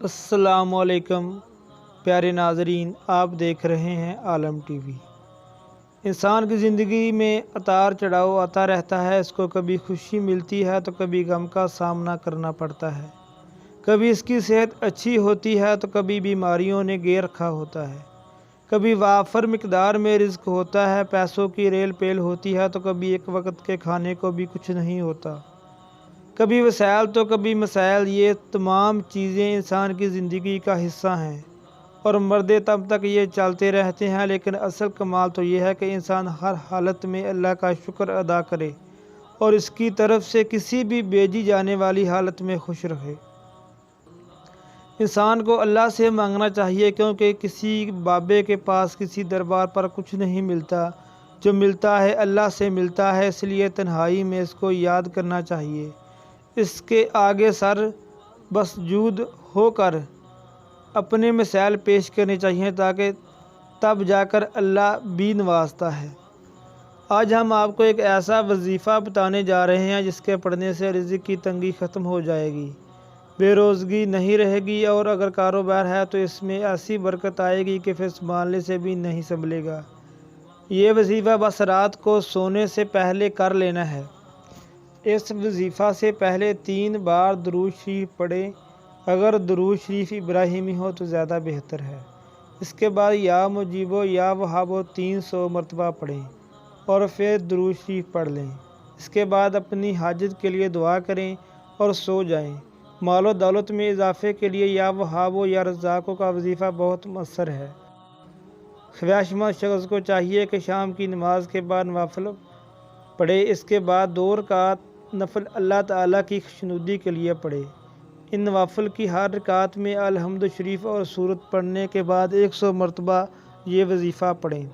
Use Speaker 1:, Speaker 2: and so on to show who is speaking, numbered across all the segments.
Speaker 1: السلام علیکم پیارے ناظرین، آپ دیکھ رہے ہیں عالم ٹی وی۔ انسان کی زندگی میں اتار چڑھاؤ آتا رہتا ہے۔ اس کو کبھی خوشی ملتی ہے تو کبھی غم کا سامنا کرنا پڑتا ہے۔ کبھی اس کی صحت اچھی ہوتی ہے تو کبھی بیماریوں نے گھیر رکھا ہوتا ہے۔ کبھی وافر مقدار میں رزق ہوتا ہے، پیسوں کی ریل پیل ہوتی ہے تو کبھی ایک وقت کے کھانے کو بھی کچھ نہیں ہوتا۔ کبھی وسائل تو کبھی مسائل، یہ تمام چیزیں انسان کی زندگی کا حصہ ہیں اور مردے تب تک یہ چلتے رہتے ہیں۔ لیکن اصل کمال تو یہ ہے کہ انسان ہر حالت میں اللہ کا شکر ادا کرے اور اس کی طرف سے کسی بھی بھیجی جانے والی حالت میں خوش رہے۔ انسان کو اللہ سے مانگنا چاہیے، کیونکہ کسی بابے کے پاس کسی دربار پر کچھ نہیں ملتا۔ جو ملتا ہے اللہ سے ملتا ہے، اس لیے تنہائی میں اس کو یاد کرنا چاہیے، اس کے آگے سر بسجود ہو کر اپنے مسائل پیش کرنے چاہیے، تاکہ تب جا کر اللہ بھی نوازتا ہے۔ آج ہم آپ کو ایک ایسا وظیفہ بتانے جا رہے ہیں جس کے پڑھنے سے رزق کی تنگی ختم ہو جائے گی، بے روزگی نہیں رہے گی، اور اگر کاروبار ہے تو اس میں ایسی برکت آئے گی کہ پھر سنبھالنے سے بھی نہیں سنبھلے گا۔ یہ وظیفہ بس رات کو سونے سے پہلے کر لینا ہے۔ اس وظیفہ سے پہلے 3 بار درود شریف پڑھیں۔ اگر درود شریف ابراہیمی ہو تو زیادہ بہتر ہے۔ اس کے بعد یا مجیبو یا وہابو 300 مرتبہ پڑھیں اور پھر درود شریف پڑھ لیں۔ اس کے بعد اپنی حاجت کے لیے دعا کریں اور سو جائیں۔ مال و دولت میں اضافے کے لیے یا وہابو یا رزاقو کا وظیفہ بہت مؤثر ہے۔ خواہش مند شخص کو چاہیے کہ شام کی نماز کے بعد نوافل پڑھے، اس کے بعد 2 رکعت نفل اللہ تعالیٰ کی خوشنودی کے لیے پڑھے۔ ان نوافل کی ہر رکعت میں الحمد شریف اور سورت پڑھنے کے بعد 100 مرتبہ یہ وظیفہ پڑھیں۔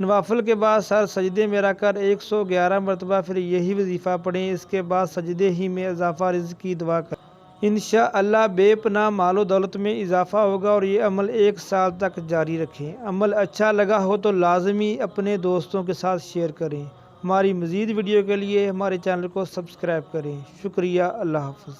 Speaker 1: نوافل کے بعد سر سجدے میں رکھ کر 111 مرتبہ پھر یہی وظیفہ پڑھیں۔ اس کے بعد سجدے ہی میں اضافہ رزق کی دعا کریں۔ انشاءاللہ بے پناہ مال و دولت میں اضافہ ہوگا، اور یہ عمل 1 سال تک جاری رکھیں۔ عمل اچھا لگا ہو تو لازمی اپنے دوستوں کے ساتھ شیئر کریں۔ ہماری مزید ویڈیو کے لیے ہمارے چینل کو سبسکرائب کریں۔ شکریہ، اللہ حافظ۔